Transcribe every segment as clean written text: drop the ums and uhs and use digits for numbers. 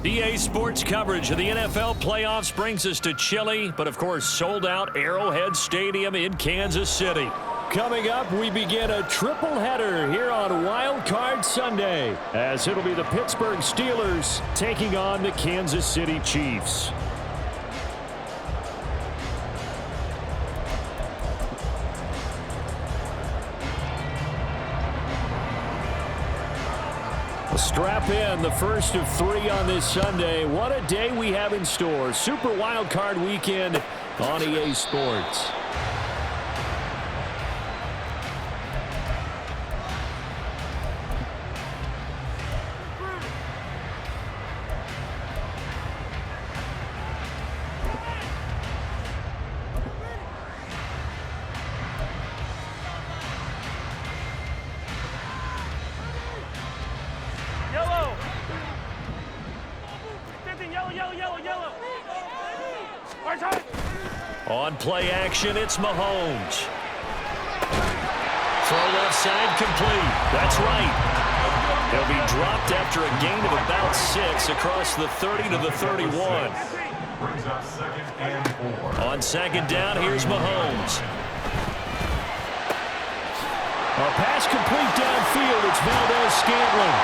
EA Sports coverage of the NFL playoffs brings us to chilly, but of course sold-out Arrowhead Stadium in Kansas City. Coming up, we begin a triple header here on Wildcard Sunday, as it'll be the Pittsburgh Steelers taking on the Kansas City Chiefs. Strap in, the first of 3 on this Sunday. What a day we have in store. Super Wildcard Weekend on EA Sports. On play action, it's Mahomes. Throw left side complete. That's right. He'll be dropped after a gain of about 6 across the 30 to the 31. On second down, here's Mahomes. A pass complete downfield. It's Valdez-Scantling.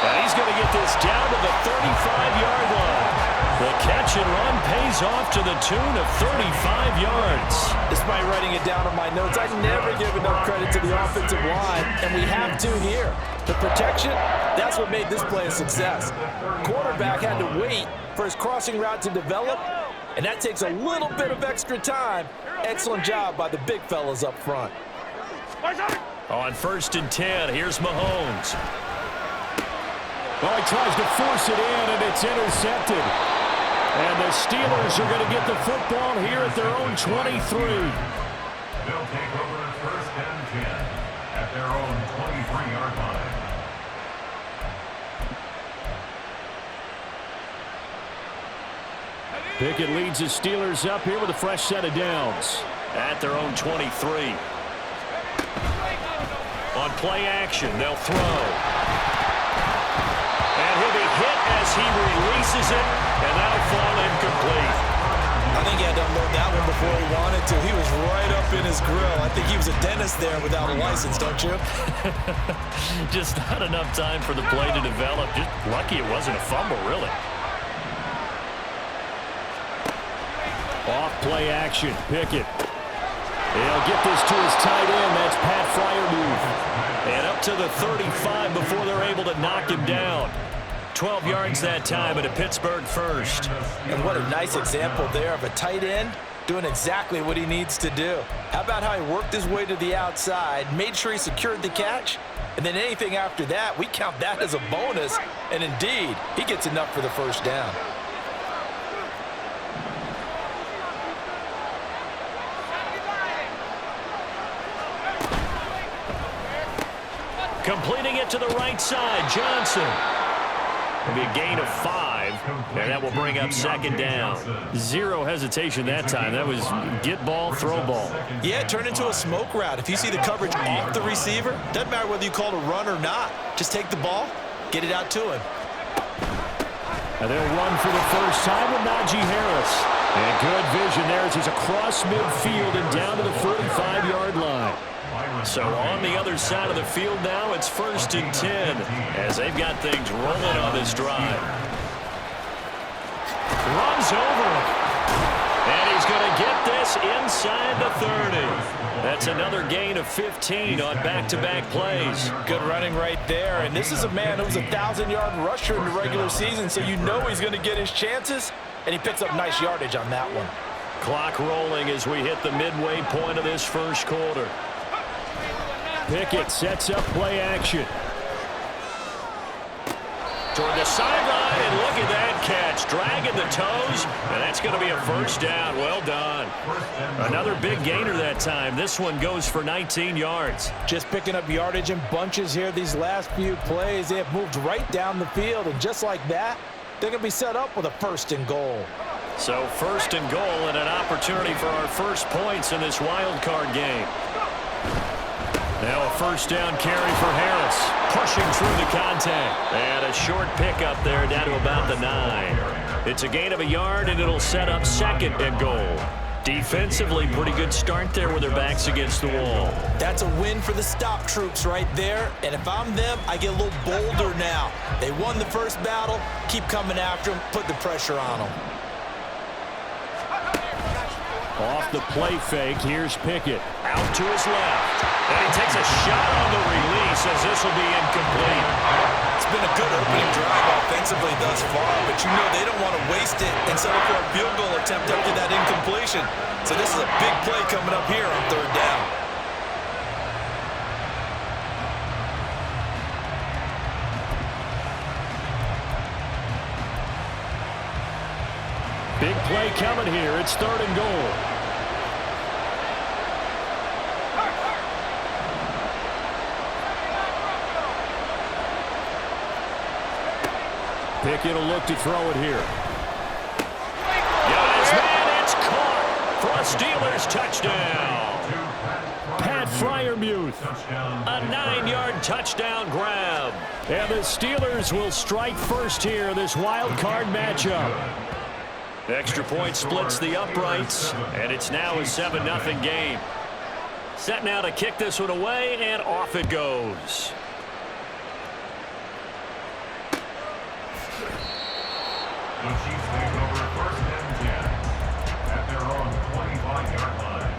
And he's going to get this down to the 35-yard line. The catch and run pays off to the tune of 35 yards. Despite writing it down on my notes, I never give enough credit to the offensive line, and we have to here. The protection, that's what made this play a success. Quarterback had to wait for his crossing route to develop, and that takes a little bit of extra time. Excellent job by the big fellas up front. On first and 10, here's Mahomes. Well, he tries to force it in, and it's intercepted. And the Steelers are going to get the football here at their own 23. They'll take over first and 10 at their own 23-yard line. Pickett leads the Steelers up here with a fresh set of downs at their own 23. On play action, they'll throw. And he'll be hit as he releases it, and that'll fall incomplete. I think he had to unload that one before he wanted to. He was right up in his grill. I think he was a dentist there without a license, don't you? Just not enough time for the play to develop. Just lucky it wasn't a fumble, really. Off play action, Pickett. He'll get this to his tight end. That's Pat Freiermuth. And up to the 35 before they're able to knock him down. 12 yards that time at a Pittsburgh first. And what a nice example there of a tight end doing exactly what he needs to do. How about how he worked his way to the outside, made sure he secured the catch, and then anything after that, we count that as a bonus. And indeed, he gets enough for the first down. Completing it to the right side, Johnson. It'll be a gain of 5, and that will bring up second down. Zero hesitation that time. That was get ball, throw ball. Yeah, it turned into a smoke route. If you see the coverage off the receiver, doesn't matter whether you call it a run or not. Just take the ball, get it out to him. And they'll run for the first time with Najee Harris. And good vision there as he's across midfield and down to the 45-yard line. So on the other side of the field now, it's first and 10 as they've got things rolling on this drive. Runs over him. And he's going to get this inside the 30. That's another gain of 15 on back-to-back plays. Good running right there. And this is a man who was a 1,000-yard rusher in the regular season, so you know he's going to get his chances, and he picks up nice yardage on that one. Clock rolling as we hit the midway point of this first quarter. Pickett sets up play action. Toward the sideline, and look at that catch. Dragging the toes, and that's going to be a first down. Well done. Another big gainer that time. This one goes for 19 yards. Just picking up yardage in bunches here these last few plays. They have moved right down the field, and just like that, they're going to be set up with a first and goal. So first and goal and an opportunity for our first points in this wild card game. Now a first down carry for Harris. pushing through the contact. And a short pickup there down to about the 9. It's a gain of a yard, and it'll set up 2nd and goal. Defensively, pretty good start there with their backs against the wall. That's a win for the stop troops right there. And if I'm them, I get a little bolder now. They won the first battle. Keep coming after them. Put the pressure on them. Off the play fake, here's Pickett. Out to his left. And he takes a shot on the release as this will be incomplete. It's been a good opening drive offensively thus far, but you know they don't want to waste it and settle for a field goal attempt after that incompletion. So this is a big play coming up here on 3rd down. Big play coming here. It's 3rd and goal. Pickett will look to throw it here. Got his man. It's caught for a Steelers touchdown. Pat Freiermuth. A 9-yard touchdown grab. And the Steelers will strike first here, this wild card matchup. Extra point splits the uprights, and it's now a 7-0 game. Set now to kick this one away, and off it goes. The Chiefs take over 1st and 10 at their own 25-yard line.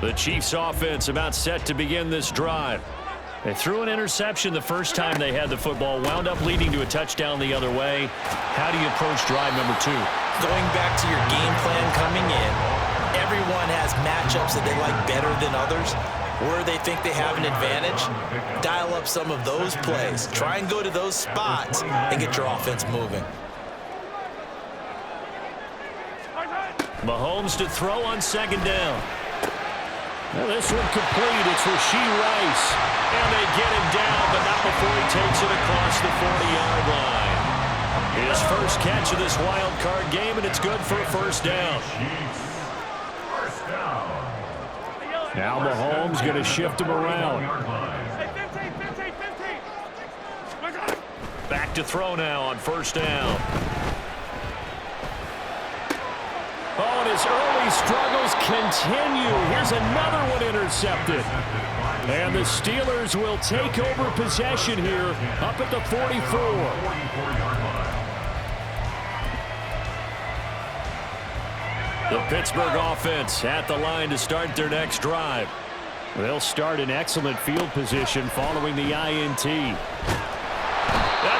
The Chiefs offense about set to begin this drive. They threw an interception the first time they had the football, wound up leading to a touchdown the other way. How do you approach drive number 2? Going back to your game plan coming in, everyone has matchups that they like better than others. Where they think they have an advantage, dial up some of those plays. Try and go to those spots and get your offense moving. Mahomes to throw on 2nd down. Well, this one complete. It's Rashee Rice. And they get him down, but not before he takes it across the 40-yard line. His first catch of this wild card game, and it's good for a 1st down. Now Mahomes going to shift him around. Back to throw now on 1st down. Oh, and his early struggles continue. Here's another one intercepted. And the Steelers will take over possession here up at the 44. The Pittsburgh offense at the line to start their next drive. They'll start in excellent field position following the INT. And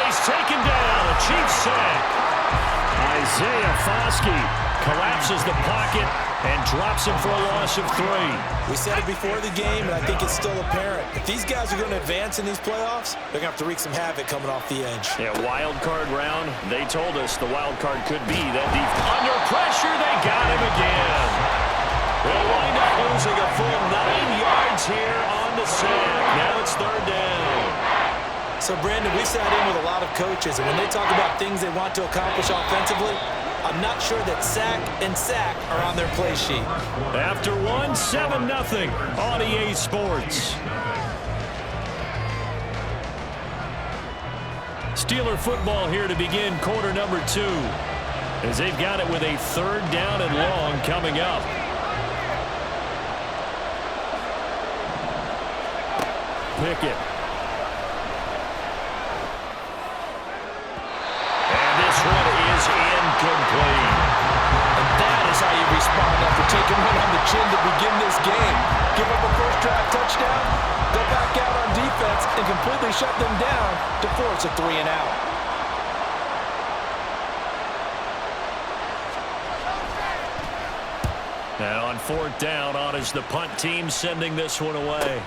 he's taken down. A Chiefs sack. Isaiah Foskey collapses the pocket and drops him for a loss of 3. We said it before the game, and I think it's still apparent. If these guys are going to advance in these playoffs, they're going to have to wreak some havoc coming off the edge. Yeah, wild card round. They told us the wild card could be that deep. Under pressure, they got him again. They'll wind up losing a full 9 yards here on the sack. Now it's 3rd down. So, Brandon, we sat in with a lot of coaches, and when they talk about things they want to accomplish offensively, I'm not sure that sack and sack are on their play sheet. After 7-0 on EA Sports. Steeler football here to begin quarter number 2, as they've got it with a 3rd down and long coming up. Pickett. Incomplete. And that is how you respond after taking one on the chin to begin this game. Give up a first drive touchdown, go back out on defense, and completely shut them down to force a 3 and out. And on 4th down, on is the punt team sending this one away.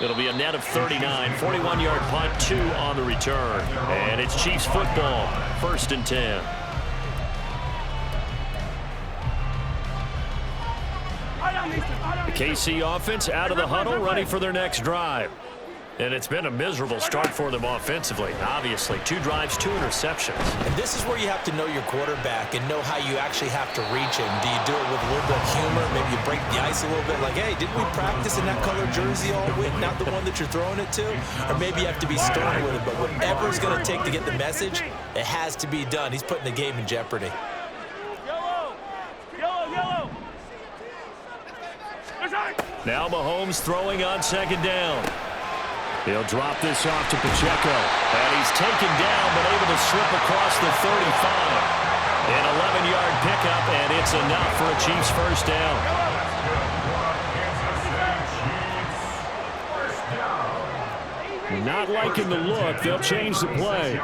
It'll be a net of 39, 41-yard punt, 2 on the return. And it's Chiefs football, 1st and 10. The KC offense out of the huddle, ready for their next drive. And it's been a miserable start for them offensively. Obviously, 2 drives, 2 interceptions. And this is where you have to know your quarterback and know how you actually have to reach him. Do you do it with a little bit of humor? Maybe you break the ice a little bit like, hey, didn't we practice in that color jersey all week, not the one that you're throwing it to? Or maybe you have to be stern with it. But whatever it's going to take to get the message, it has to be done. He's putting the game in jeopardy. Now Mahomes throwing on 2nd down. He'll drop this off to Pacheco. And he's taken down, but able to slip across the 35. An 11-yard pickup, and it's enough for a Chiefs first down. Not liking the look. They'll change the play.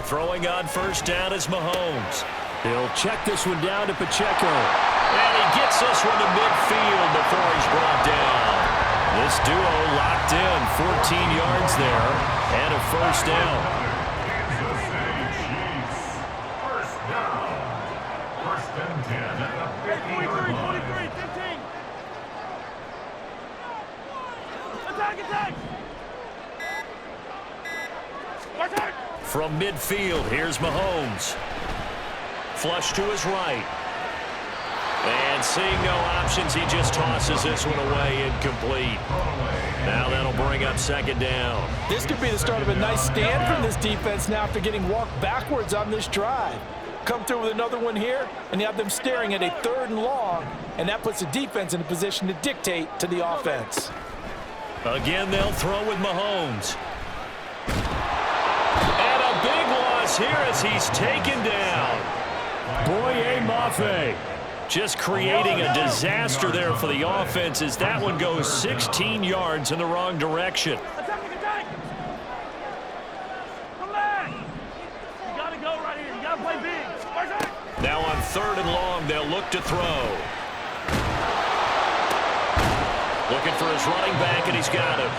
Throwing on 1st down is Mahomes. He'll check this one down to Pacheco. And he gets this one to midfield before he's brought down. This duo locked in, 14 yards there, and a first down. First down. 1st and 10 at the 15. Attack! From midfield, here's Mahomes. Flush to his right. And seeing no options, he just tosses this one away, incomplete. Now that'll bring up 2nd down. This could be the start of a nice stand from this defense now after getting walked backwards on this drive. Come through with another one here, and you have them staring at a 3rd and long, and that puts the defense in a position to dictate to the offense. Again, they'll throw with Mahomes. And a big loss here as he's taken down. Boye Mafe just creating a disaster there for the offense as that one goes 16 yards in the wrong direction. Attack! Come back! You gotta go right here. You gotta play big. Now on 3rd and long, they'll look to throw. Looking for his running back, and he's got him.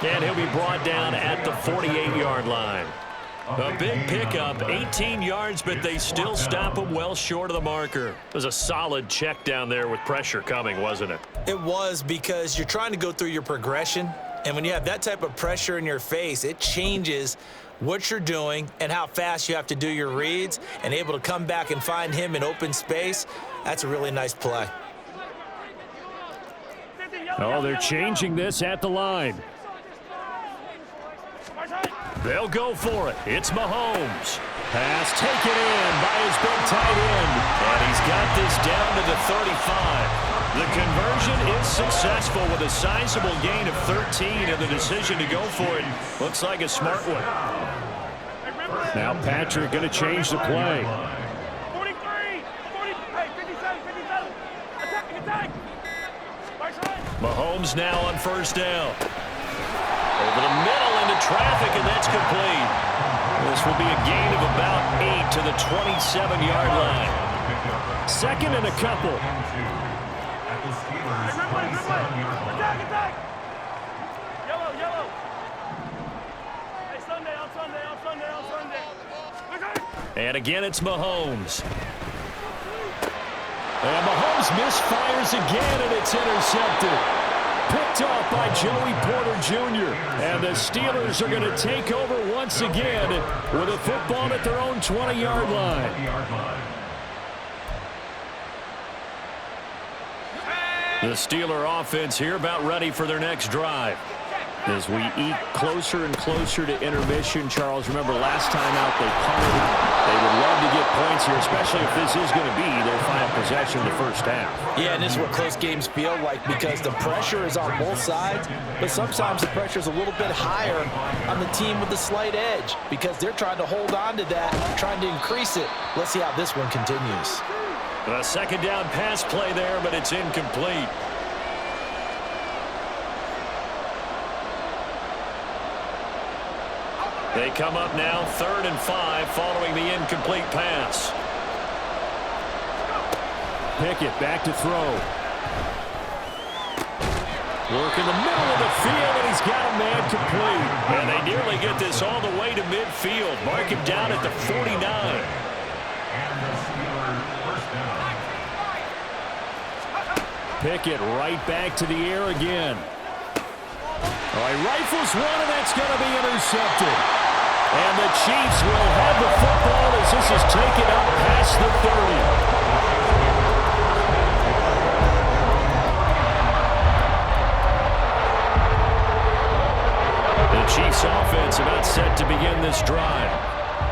And he'll be brought down at the 48-yard line. A big pickup, 18 yards, but they still stop him well short of the marker. It was a solid check down there with pressure coming, wasn't it? It was, because you're trying to go through your progression, and when you have that type of pressure in your face, it changes what you're doing and how fast you have to do your reads, and able to come back and find him in open space. That's a really nice play. Oh, they're changing this at the line. They'll go for it. It's Mahomes. Pass taken in by his big tight end. And he's got this down to the 35. The conversion is successful with a sizable gain of 13, and the decision to go for it looks like a smart one. Now Patrick going to change the play. 43, 57, 57. Attack! Mahomes now on 1st down. Over the middle into traffic, and that's complete. This will be a gain of about 8 to the 27-yard line. 2nd and a couple. Attack! Yellow. Hey, Sunday. And again, it's Mahomes. And Mahomes misfires again, and it's intercepted. Picked off by Joey Porter Jr. And the Steelers are going to take over once again with a football at their own 20-yard line. The Steeler offense here about ready for their next drive. As we eke closer and closer to intermission, Charles, remember last time out they punted. They would love to get points here, especially if this is going to be their final possession of the first half. Yeah, and this is what close games feel like, because the pressure is on both sides, but sometimes the pressure is a little bit higher on the team with the slight edge because they're trying to hold on to that, trying to increase it. Let's see how this one continues. A 2nd down pass play there, but it's incomplete. They come up now 3rd and 5 following the incomplete pass. Pickett back to throw. Work in the middle of the field, and he's got a man complete. And they nearly get this all the way to midfield. Mark him down at the 49. Pickett right back to the air again. All right, rifles one, and that's going to be intercepted. And the Chiefs will have the football as this is taken up past the 30. The Chiefs offense about set to begin this drive.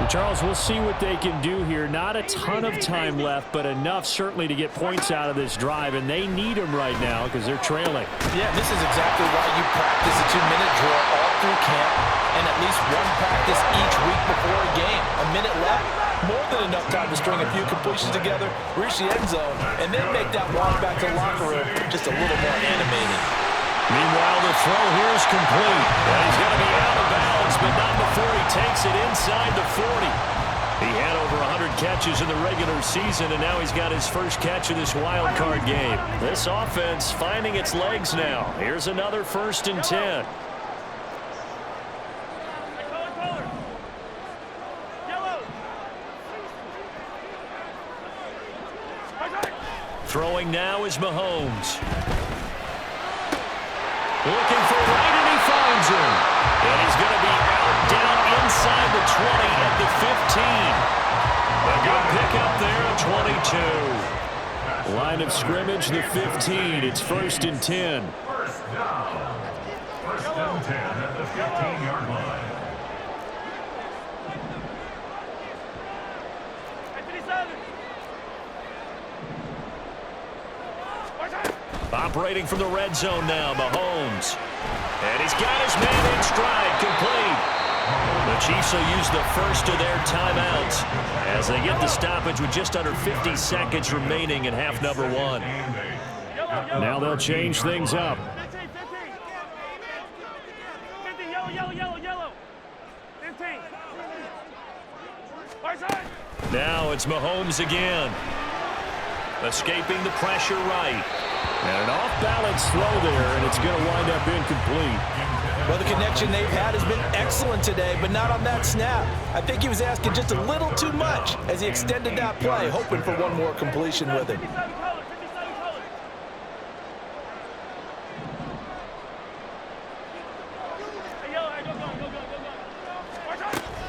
Charles, we'll see what they can do here. Not a ton of time left, but enough certainly to get points out of this drive, and they need them right now because they're trailing. Yeah, this is exactly why you practice a 2-minute drill all through camp and at least one practice each week before a game. A minute left, more than enough time to string a few completions together, reach the end zone, and then make that walk back to the locker room just a little more animated. Meanwhile, the throw here is complete. And he's going to be out of bounds, but not before he takes it inside the 40. He had over 100 catches in the regular season, and now he's got his first catch of this wild card game. This offense finding its legs now. Here's another 1st and 10. Throwing now is Mahomes. Looking for right, and he finds him. And he's going to be out down inside the 20 at the 15. A good pickup there at 22. Line of scrimmage, the 15. It's 1st and 10. First down. 1st and 10 at the 15-yard line. Operating from the red zone now, Mahomes. And he's got his man in stride, complete. The Chiefs will use the first of their timeouts as they get the stoppage with just under 50 seconds remaining in half number 1. Now they'll change things up. 15, yellow. 15. Now it's Mahomes again. Escaping the pressure right. And an off-balance throw there, and it's going to wind up incomplete. Well, the connection they've had has been excellent today, but not on that snap. I think he was asking just a little too much as he extended that play, hoping for one more completion with it.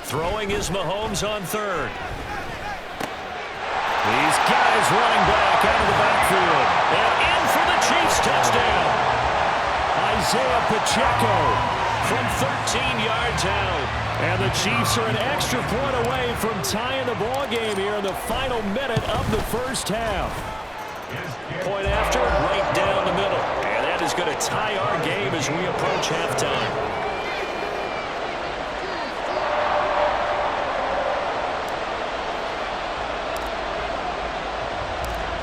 Throwing is Mahomes on 3rd. These guys running back out of the backfield. And in for the Chiefs touchdown. Isaiah Pacheco from 13 yards out. And the Chiefs are an extra point away from tying the ball game here in the final minute of the first half. Point after, right down the middle. And that is going to tie our game as we approach halftime.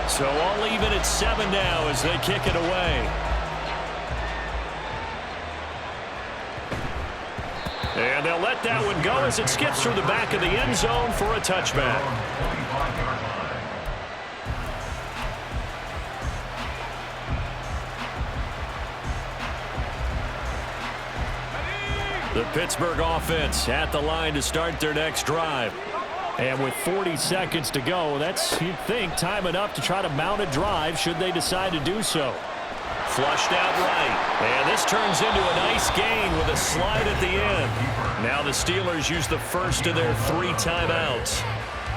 So all even at 7 now as they kick it away. And they'll let that one go as it skips through the back of the end zone for a touchback. The Pittsburgh offense at the line to start their next drive. And with 40 seconds to go, that's, you'd think, time enough to try to mount a drive should they decide to do so. Flushed out right. And this turns into a nice gain with a slide at the end. Now the Steelers use the first of their 3 timeouts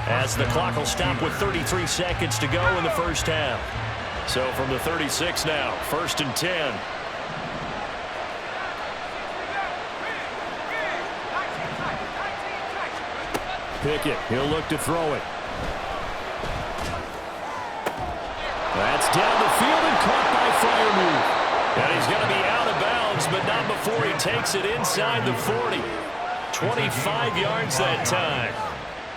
as the clock will stop with 33 seconds to go in the first half. So from the 36 now, 1st and 10. Pickett, he'll look to throw it. That's down the field and caught by Freiermuth. And he's going to be out of bounds, but not before he takes it inside the 40. 25 yards that time.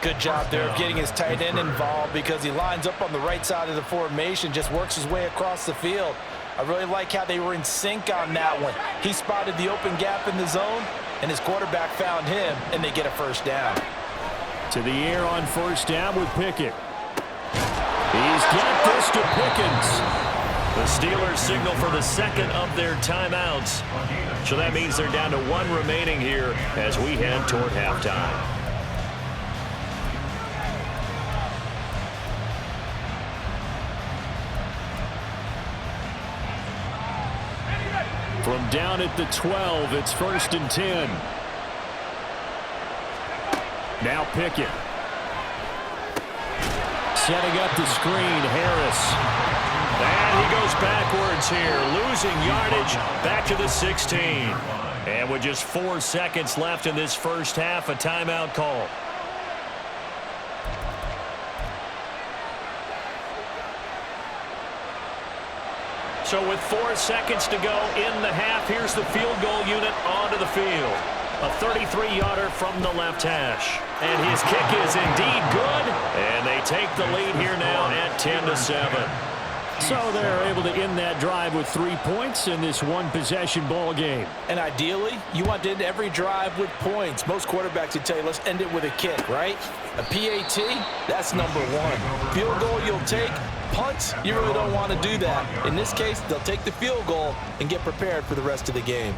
Good job there of getting his tight end involved because he lines up on the right side of the formation, just works his way across the field. I really like how they were in sync on that one. He spotted the open gap in the zone, and his quarterback found him, and they get a first down. To the air on 1st down with Pickett. He's got this to Pickens. The Steelers signal for the second of their timeouts. So that means they're down to 1 remaining here as we head toward halftime. From down at the 12, it's 1st and 10. Now Pickett. Setting up the screen, Harris. And he goes backwards here, losing yardage back to the 16. And with just 4 seconds left in this first half, a timeout call. So with 4 seconds to go in the half, here's the field goal unit onto the field. A 33-yarder from the left hash. And his kick is indeed good. And they take the lead here now at 10-7. So they're able to end that drive with 3 points in this one-possession ball game. And ideally, you want to end every drive with points. Most quarterbacks would tell you, let's end it with a kick, right? A PAT, that's number one. Field goal you'll take. Punts, you really don't want to do that. In this case, they'll take the field goal and get prepared for the rest of the game.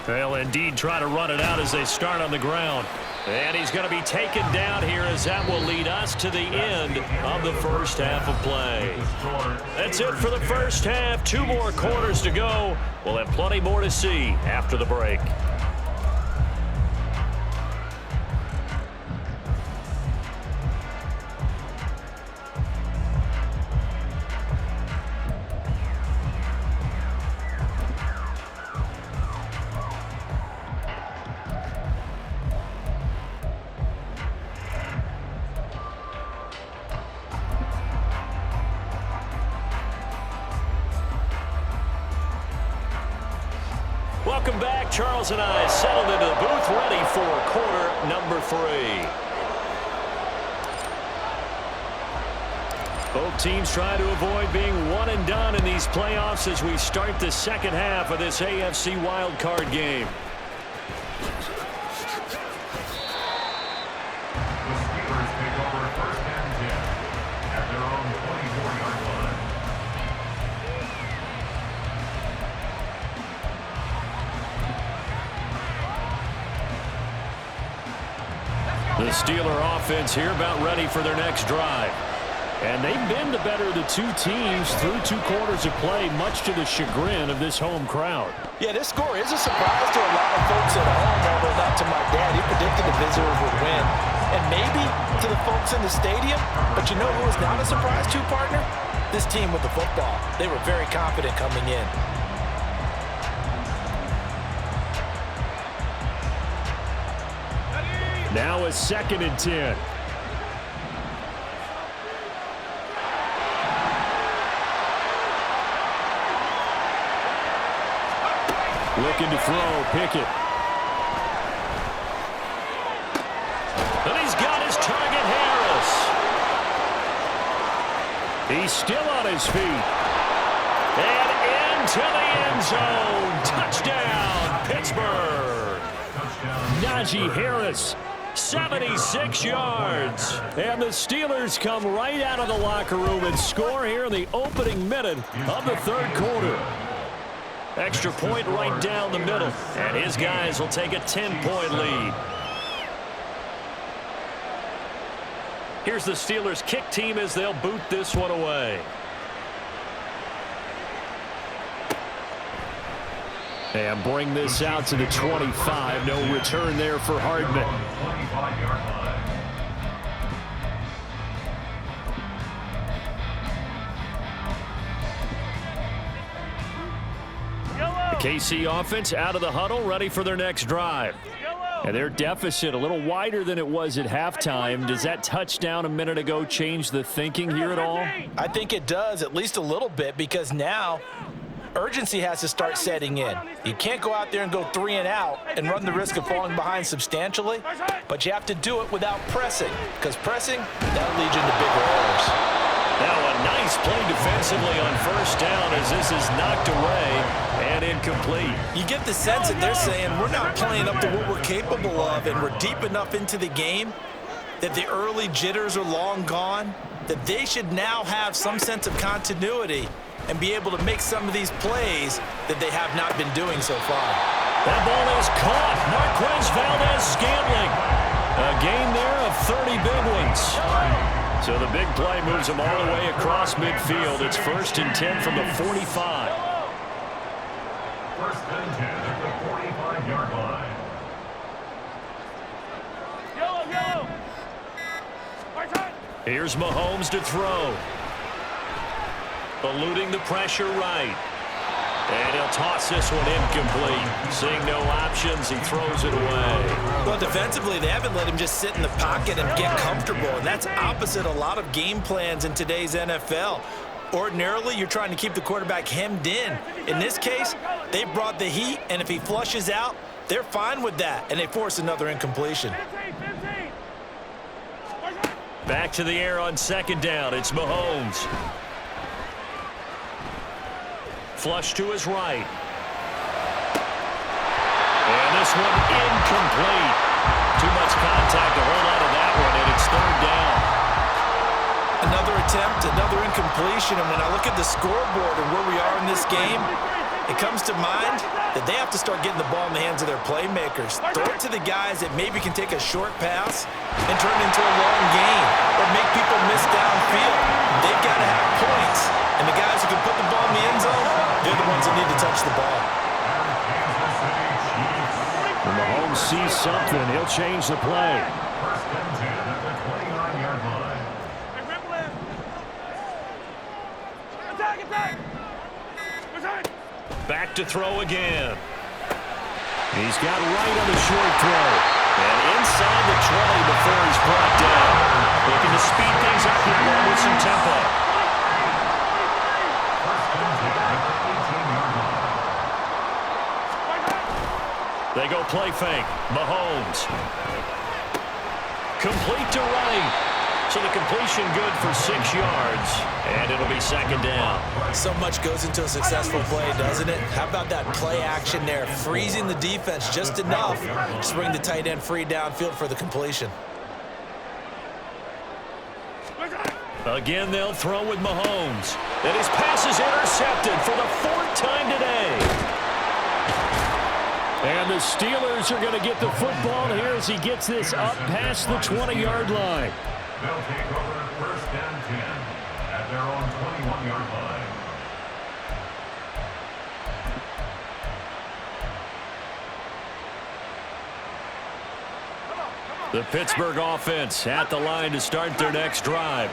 They'll indeed try to run it out as they start on the ground. And he's going to be taken down here as that will lead us to the end of the first half of play. That's it for the first half. 2 more quarters to go. We'll have plenty more to see after the break. Welcome back. Charles and I settled into the booth, ready for quarter number 3. Both teams try to avoid being one and done in these playoffs as we start the second half of this AFC Wildcard game. The Steelers take over 1st and 10 at their own 24-yard line. The Steeler offense here about ready for their next drive. And they've been the better of the 2 teams through 2 quarters of play, much to the chagrin of this home crowd. Yeah, this score is a surprise to a lot of folks at home, although not to my dad. He predicted the visitors would win. And maybe to the folks in the stadium. But you know who is not a surprise to, partner? This team with the football. They were very confident coming in. Now a 2nd and 10. Looking to throw, Pickett. And he's got his target, Harris. He's still on his feet. And into the end zone. Touchdown, Pittsburgh. Najee Harris, 76 yards. And the Steelers come right out of the locker room and score here in the opening minute of the 3rd quarter. Extra point right down the middle. And his guys will take a 10-point lead. Here's the Steelers kick team as they'll boot this one away. And bring this out to the 25. No return there for Hardman. 25-yard line. The KC offense out of the huddle, ready for their next drive. And their deficit a little wider than it was at halftime. Does that touchdown a minute ago change the thinking here at all? I think it does, at least a little bit, because now urgency has to start setting in. You can't go out there and go 3 and out and run the risk of falling behind substantially, but you have to do it without pressing, because pressing, that'll lead you into bigger errors. Now a nice play defensively on 1st down as this is knocked away and incomplete. You get the sense that they're saying we're not playing up to what we're capable of, and we're deep enough into the game that the early jitters are long gone. that they should now have some sense of continuity and be able to make some of these plays that they have not been doing so far. That ball is caught. Marquez Valdez-Scantling. A gain there of 30 big ones. So the big play moves them all the way across midfield. It's 1st and 10 from the 45. 1st and 10 at the 45-yard line. Yellow. Here's Mahomes to throw. Eluding the pressure right. And he'll toss this one incomplete. Seeing no options, he throws it away. Well, defensively, they haven't let him just sit in the pocket and get comfortable, and that's opposite a lot of game plans in today's NFL. Ordinarily, you're trying to keep the quarterback hemmed in. In this case, they brought the heat, and if he flushes out, they're fine with that, and they force another incompletion. 15. Back to the air on 2nd down. It's Mahomes. Flush to his right. And this one incomplete. Too much contact to hold on to that one, and it's 3rd down. Another attempt, another incompletion, and when I look at the scoreboard and where we are in this game, it comes to mind that they have to start getting the ball in the hands of their playmakers. Throw it to the guys that maybe can take a short pass and turn it into a long gain or make people miss downfield. They've got to have points, and the guys who can put the ball in the end zone, they're the ones that need to touch the ball. When Mahomes sees something, he'll change the play. 1st and 10 at the 29-yard line. Attack. Back to throw again. He's got right on the short throw. And inside the 20 before he's brought down. Looking to speed things up here with some tempo. They go play fake. Mahomes. Complete to right. So the completion good for 6 yards. And it'll be 2nd down. So much goes into a successful play, doesn't it? How about that play action there? Freezing the defense just enough to bring the tight end free downfield for the completion. Again, they'll throw with Mahomes. And his pass is intercepted for the 4th time today. And the Steelers are going to get the football here as he gets this up past the 20-yard line. They'll take over 1st and 10 at their own 21-yard line. The Pittsburgh offense at the line to start their next drive.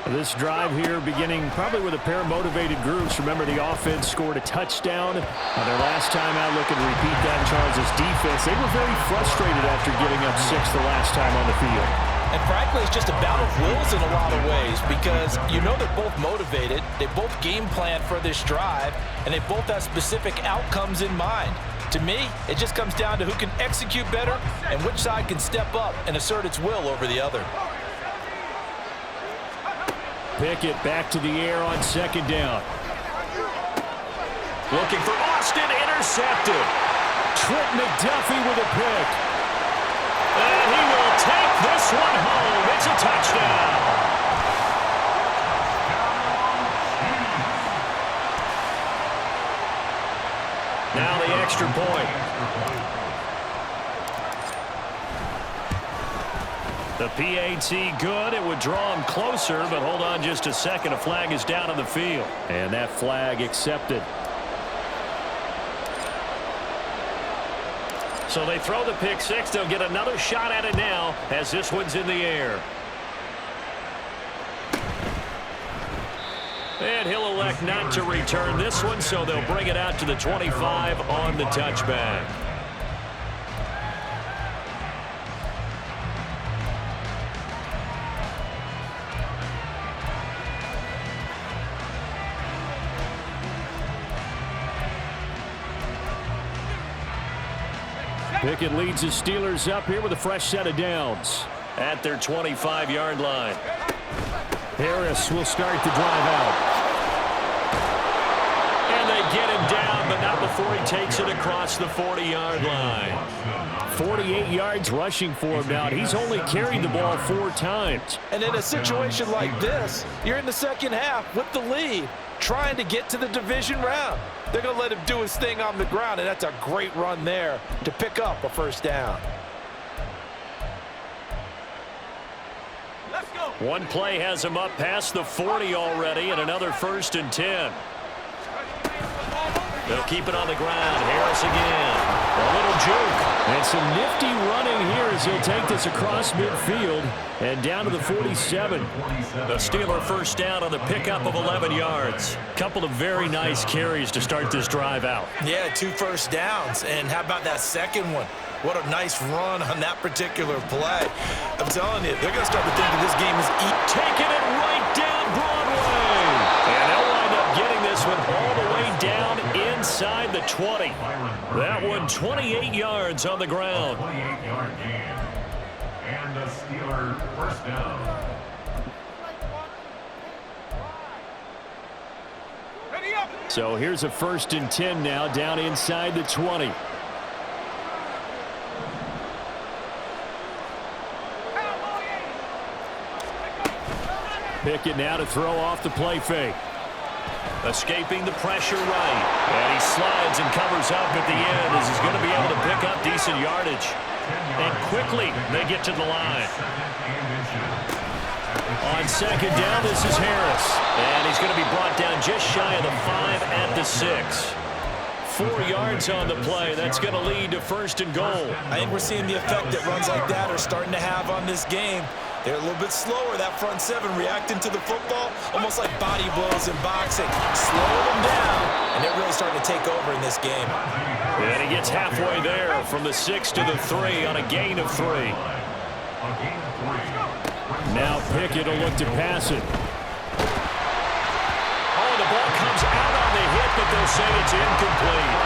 This drive here beginning probably with a pair of motivated groups. Remember, the offense scored a touchdown on their last time out. Looking to repeat that in Charles' defense. They were very frustrated after giving up 6 the last time on the field. And frankly, it's just a battle of wills in a lot of ways because you know they're both motivated, they both game plan for this drive, and they both have specific outcomes in mind. To me, it just comes down to who can execute better and which side can step up and assert its will over the other. Pickett back to the air on 2nd down. Looking for Austin, intercepted. Trent McDuffie with a pick. And he will take this one home. It's a touchdown. Now the extra point. The PAT good. It would draw him closer, but hold on just a second. A flag is down on the field. And that flag accepted. So they throw the pick 6. They'll get another shot at it now as this one's in the air. And he'll elect not to return this one, so they'll bring it out to the 25 on the touchback. Pickett leads the Steelers up here with a fresh set of downs at their 25-yard line. Harris will start the drive out. And they get him down, but not before he takes it across the 40-yard line. 48 yards rushing for him now. He's only carried the ball 4 times. And in a situation like this, you're in the second half with the lead, trying to get to the division round. They're going to let him do his thing on the ground, and that's a great run there to pick up a first down. Let's go. One play has him up past the 40 already, and another 1st and 10. They'll keep it on the ground. Harris again. A little juke. And some nifty running here as he'll take this across midfield and down to the 47. The Steeler first down on the pickup of 11 yards. Couple of very nice carries to start this drive out. Yeah, 2 first downs. And how about that second one? What a nice run on that particular play. I'm telling you, they're going to start to think that this game is taking it right down Broadway. And they'll wind up getting this one all the way down inside the 20. That one 28 yards on the ground. 28-yard gain. And a Steeler first down. Ready up. So here's a 1st and 10 now down inside the 20. Pickett now to throw off the play fake. Escaping the pressure right. And he slides and covers up at the end as he's going to be able to pick up decent yardage. And quickly they get to the line. On 2nd down, this is Harris. And he's going to be brought down just shy of the 5 at the 6. 4 yards on the play. That's going to lead to 1st and goal. I think we're seeing the effect that runs like that are starting to have on this game. They're a little bit slower, that front 7, reacting to the football, almost like body blows in boxing. Slow them down, and they're really starting to take over in this game. And he gets halfway there from the 6 to the 3 on a gain of 3. Now Pickett will look to pass it. Oh, the ball comes out on the hit, but they'll say it's incomplete.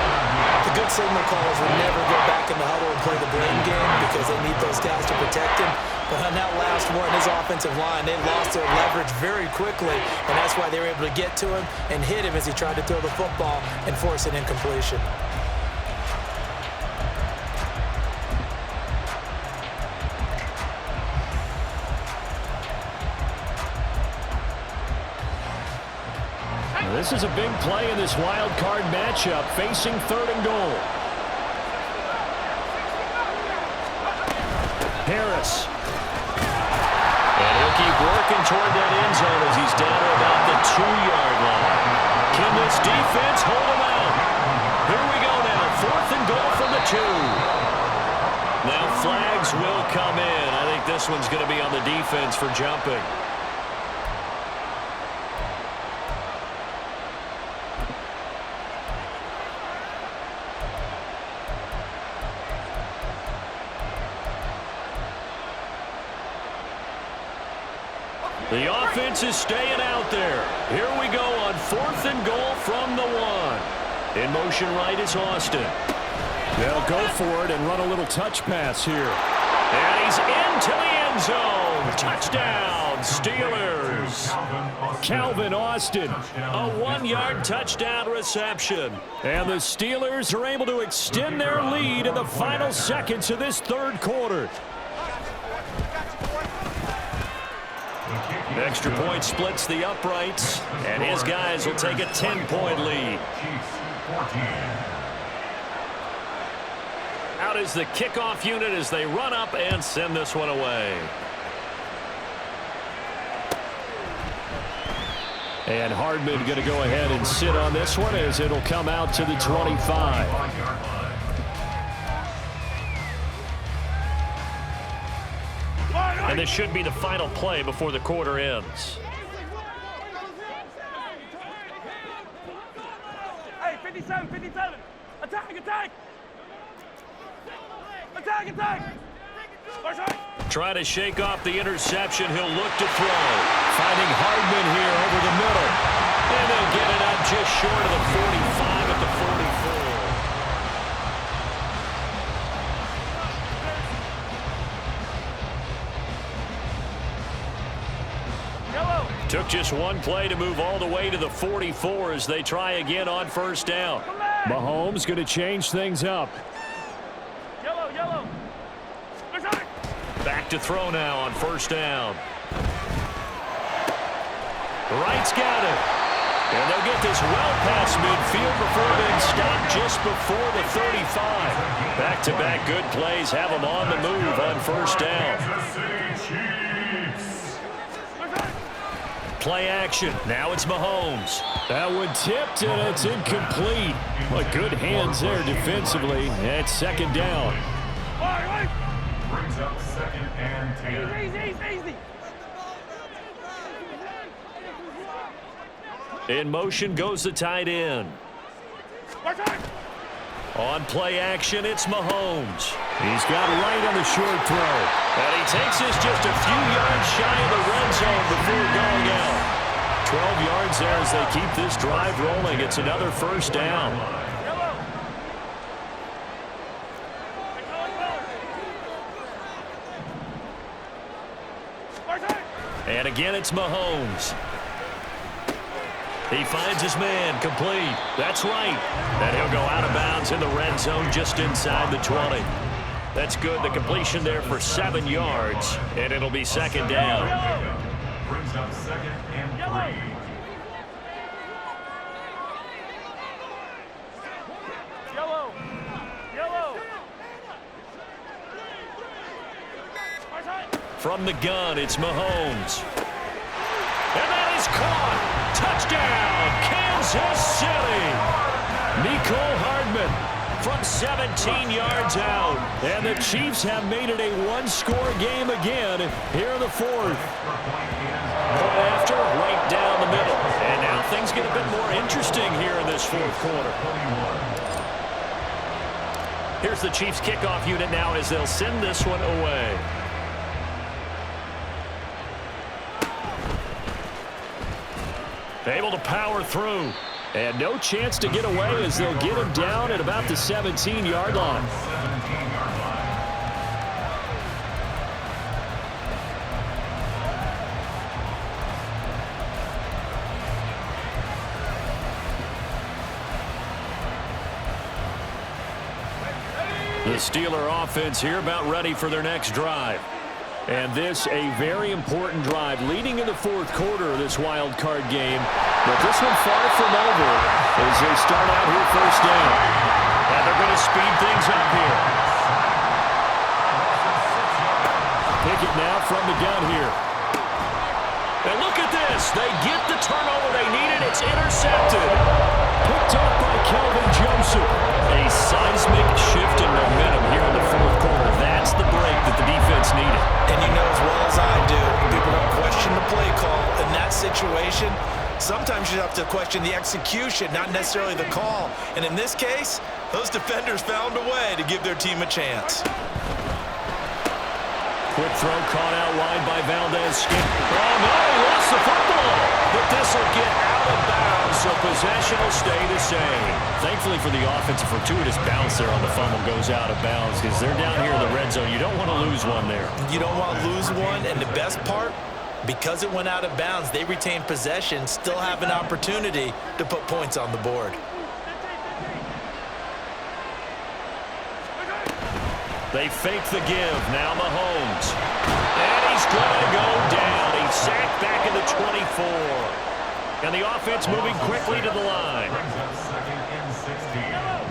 The good signal callers will never go back in the huddle and play the blame game because they need those guys to protect him. But on that last one, his offensive line, they lost their leverage very quickly, and that's why they were able to get to him and hit him as he tried to throw the football and force an incompletion. This is a big play in this wild card matchup, facing 3rd and goal. Harris. And he'll keep working toward that end zone as he's down to about the 2-yard line. Can this defense hold him out? Here we go now, 4th and goal from the 2. Now flags will come in. I think this one's going to be on the defense for jumping. The offense is staying out there. Here we go on 4th and goal from the 1. In motion right is Austin. They'll go for it and run a little touch pass here. And he's into the end zone. Touchdown, Steelers. Calvin Austin, a 1-yard touchdown reception. And the Steelers are able to extend their lead in the final seconds of this 3rd quarter. Extra point splits the uprights, and his guys will take a 10-point lead. Out is the kickoff unit as they run up and send this one away. And Hardman going to go ahead and sit on this one as it'll come out to the 25. And this should be the final play before the quarter ends. Hey, 57, 57. Attack, attack. Attack, attack. Try to shake off the interception. He'll look to throw. Finding Hardman here over the middle. And they'll get it up just short of the 45 at the 44. Took just one play to move all the way to the 44 as they try again on 1st down. Mahomes going to change things up. Yellow, yellow. Back to throw now on first down. Wright's got it. And they'll get this well past midfield before being stopped just before the 35. Back-to-back good plays have them on the move on first down. Play action. Now it's Mahomes. That one tipped, and it's incomplete. But good hands there defensively. It's second down. Brings up second and 10. Easy. In motion goes the tight end. On play action, it's Mahomes. He's got Wright on the short throw. And he takes this just a few yards shy of the red zone before going out. 12 yards there as they keep this drive rolling. It's another first down. And again, it's Mahomes. He finds his man, complete. That's right. And he'll go out of bounds in the red zone just inside the 20. That's good. The completion there for 7 yards, and it'll be second down. Brings up second and 3. From the gun, it's Mahomes. And that is caught. Touchdown, Kansas City. Mecole Hardman from 17 yards out. And the Chiefs have made it a one-score game again here in the fourth. Point after, right down the middle. And now things get a bit more interesting here in this fourth quarter. Here's the Chiefs kickoff unit now as they'll send this one away. Able to power through. And no chance to get away as they'll get him down at about the 17-yard line. The Steeler offense here about ready for their next drive. And this a very important drive leading in the fourth quarter of this wild card game. But this one far from over as they start out here first down. And they're going to speed things up here. Pick it now from the gun here. And look at this. They get the turnover they needed. It's intercepted. Picked up by Kelvin Joseph. A seismic shift in momentum here in the fourth quarter. That's the break that the defense needed. And you know as well as I do, people don't question the play call. In that situation, sometimes you have to question the execution, not necessarily the call. And in this case, those defenders found a way to give their team a chance. Quick throw caught out wide by Valdez-Scantling. Oh, no, he lost the football. But this will get out of bounds, so possession will stay the same. Thankfully for the offense, a fortuitous bounce there on the fumble goes out of bounds because they're down here in the red zone. You don't want to lose one there. You don't want to lose one, and the best part, because it went out of bounds, they retain possession, still have an opportunity to put points on the board. They fake the give. Now Mahomes. And he's going to go down. He's sacked back in the 24. And the offense moving quickly to the line.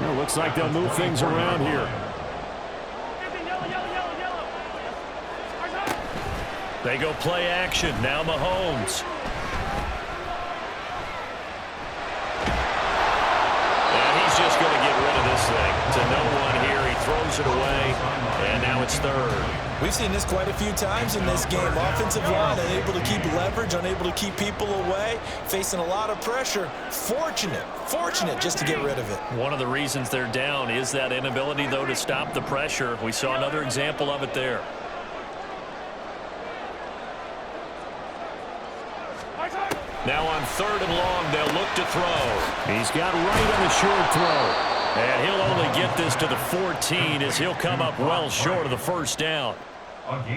Well, looks like they'll move things around here. They go play action. Now Mahomes. And he's just going to get rid of this thing. To no one here. He throws it away. And now it's third. We've seen this quite a few times in this game. Offensive line unable to keep leverage, unable to keep people away, facing a lot of pressure. Fortunate just to get rid of it. One of the reasons they're down is that inability, though, to stop the pressure. We saw another example of it there. Now on third and long, they'll look to throw. He's got Wright on the short throw. And he'll only get this to the 14 as he'll come up well short of the first down.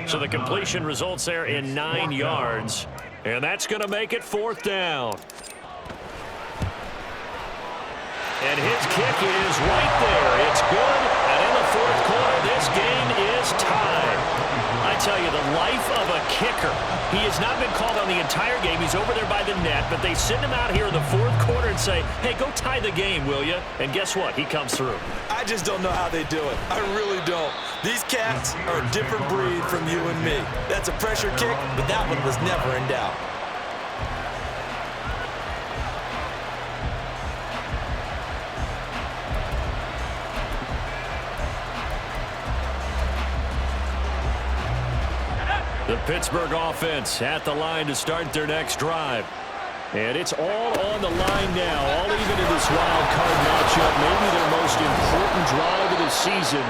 So the completion results there in 9 yards. And that's going to make it fourth down. And his kick is right there. It's good. And in the fourth quarter, this game is tied. I tell you, the life of a kicker. He has not been called on the entire game. He's over there by the net, but they send him out here in the fourth quarter and say, hey, go tie the game, will you? And guess what? He comes through. I just don't know how they do it. I really don't. These cats are a different breed from you and me. That's a pressure kick, but that one was never in doubt. The Pittsburgh offense at the line to start their next drive. And it's all on the line now, all even in this wild card matchup. Maybe their most important drive of the season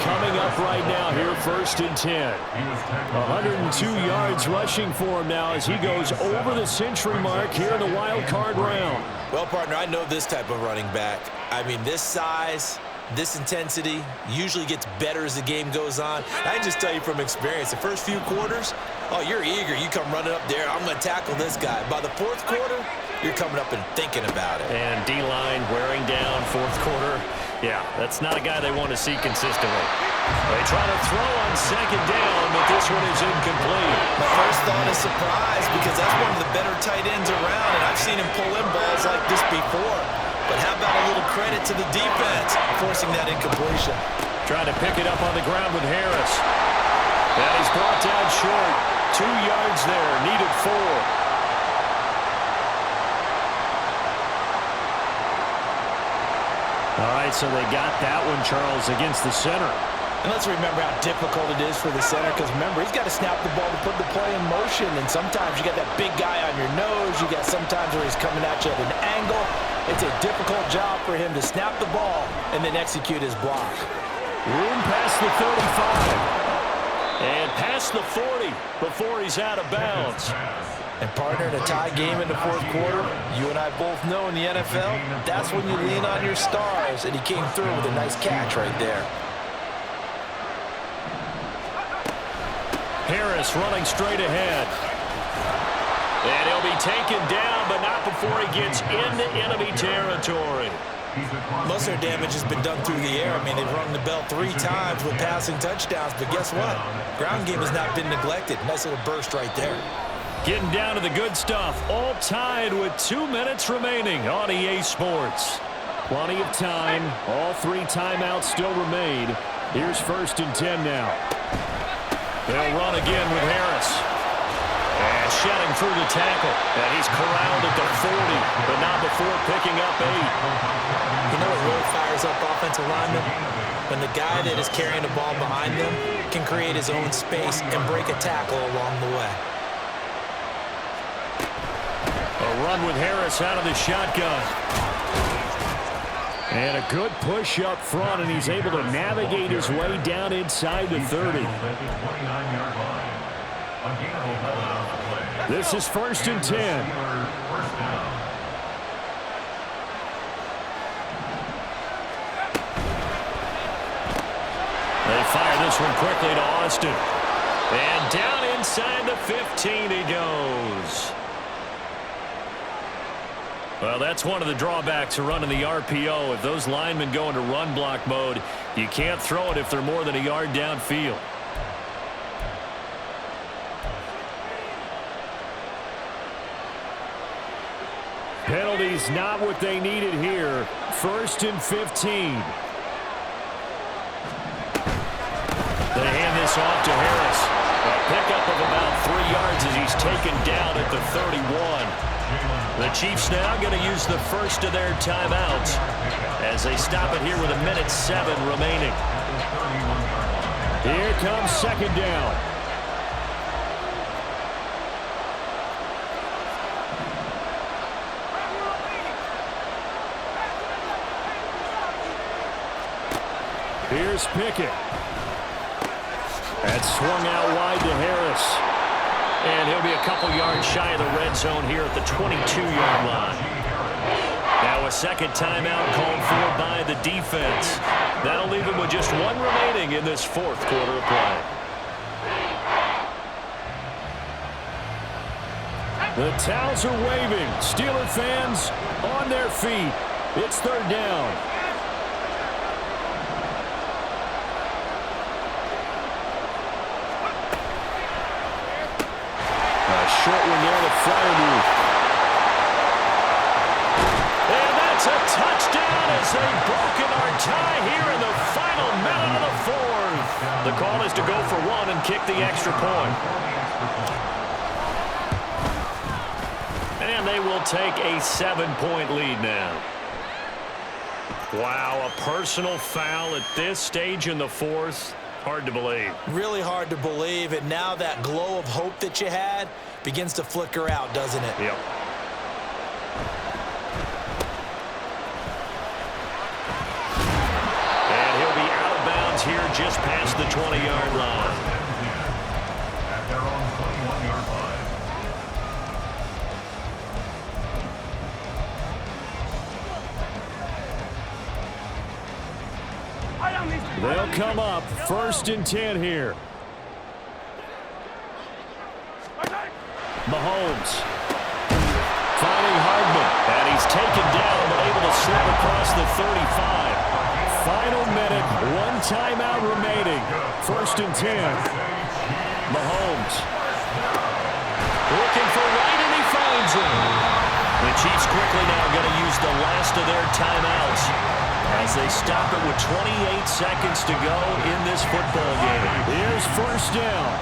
coming up right now here, 1st and 10. 102 yards rushing for him now as he goes over the century mark here in the wild card round. Well, partner, I know this type of running back. I mean, this size, this intensity usually gets better as the game goes on. I can just tell you from experience, the first few quarters, oh, you're eager. You come running up there, I'm going to tackle this guy. By the fourth quarter, you're coming up and thinking about it. And D-line wearing down fourth quarter. Yeah, that's not a guy they want to see consistently. They try to throw on second down, but this one is incomplete. My first thought is surprise because that's one of the better tight ends around, and I've seen him pull in balls like this before. But how about a little credit to the defense forcing that incompletion? Trying to pick it up on the ground with Harris. And he's brought down short. 2 yards there, needed 4. All right, so they got that one, Charles, against the center. And let's remember how difficult it is for the center because, remember, he's got to snap the ball to put the play in motion. And sometimes you got that big guy on your nose. You got sometimes where he's coming at you at an angle. It's a difficult job for him to snap the ball and then execute his block. Room past the 35. And past the 40 before he's out of bounds. And, partner, in a tie game in the fourth quarter, you and I both know in the NFL, that's when you lean on your stars. And he came through with a nice catch right there. Harris running straight ahead. And he'll be taken down, but not before he gets into enemy territory. Most of their damage has been done through the air. I mean, they've rung the bell 3 times with passing touchdowns, but guess what? Ground game has not been neglected. Nice little burst right there. Getting down to the good stuff. All tied with 2 minutes remaining on EA Sports. Plenty of time. All 3 timeouts still remain. Here's 1st and 10 now. They'll run again with Harris. And shedding through the tackle. And he's corralled at the 40, but not before picking up 8. You know what really fires up offensive linemen? When the guy that is carrying the ball behind them can create his own space and break a tackle along the way. A run with Harris out of the shotgun. And a good push up front, and he's able to navigate his way down inside the 30. This is 1st and 10. They fire this one quickly to Austin. And down inside the 15 he goes. Well, that's one of the drawbacks of running the RPO. If those linemen go into run block mode, you can't throw it if they're more than a yard downfield. Penalties not what they needed here. 1st and 15. They hand this off to Harris. A pickup of about 3 yards as he's taken down at the 31. The Chiefs now going to use the first of their timeouts as they stop it here with 1:07 remaining. Here comes 2nd down. Here's Pickett. That's swung out wide to Harris. And he'll be a couple yards shy of the red zone here at the 22-yard line. Now a 2nd timeout called for by the defense. That'll leave him with just 1 remaining in this 4th quarter of play. The towels are waving. Steeler fans on their feet. It's third down. A short one there to Fryermuth. And that's a touchdown as they've broken our tie here in the final minute of the fourth. The call is to go for one and kick the extra point. And they will take a 7-point lead now. Wow, a personal foul at this stage in the fourth. Hard to believe. Really hard to believe, and now that glow of hope that you had begins to flicker out, doesn't it? Yep. And he'll be out of bounds here just past the 20-yard line. At their own 21-yard line. They'll come up 1st and 10 here. Mahomes finding Hardman, and he's taken down but able to slip across the 35. Final minute, one timeout remaining. 1st and 10. Mahomes looking for Wright, and he finds him. The Chiefs quickly now going to use the last of their timeouts as they stop it with 28 seconds to go in this football game. Here's 1st down.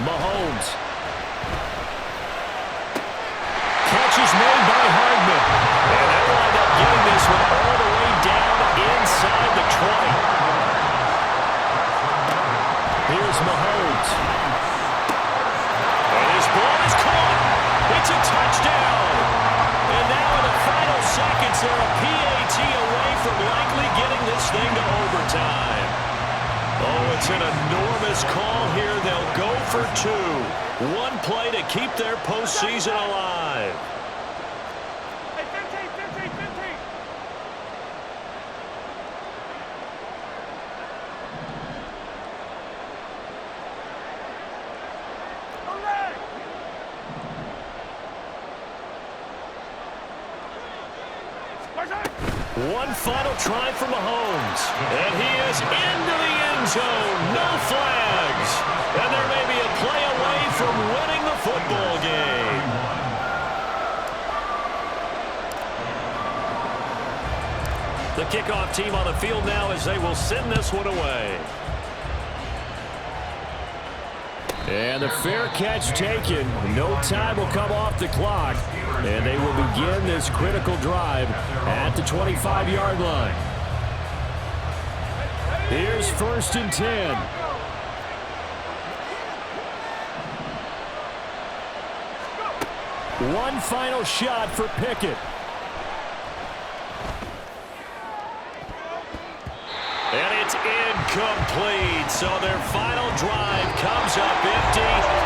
Mahomes. Catch is made by Hardman. And they'll wind up getting this one all the way down inside the 20. Here's Mahomes. And his ball is caught. It's a touchdown. And now in the final seconds, they're a PAT away from likely getting this thing to overtime. Oh, it's an enormous call here. They'll go for two. One play to keep their postseason alive. Hey, 15, 15, 15. One final try for Mahomes. And he is into the end zone. No flags. And there may be a play away from winning the football game. The kickoff team on the field now as they will send this one away. And the fair catch taken. No time will come off the clock. And they will begin this critical drive at the 25-yard line. Here's 1st and 10. One final shot for Pickett. And it's incomplete. So their final drive comes up empty.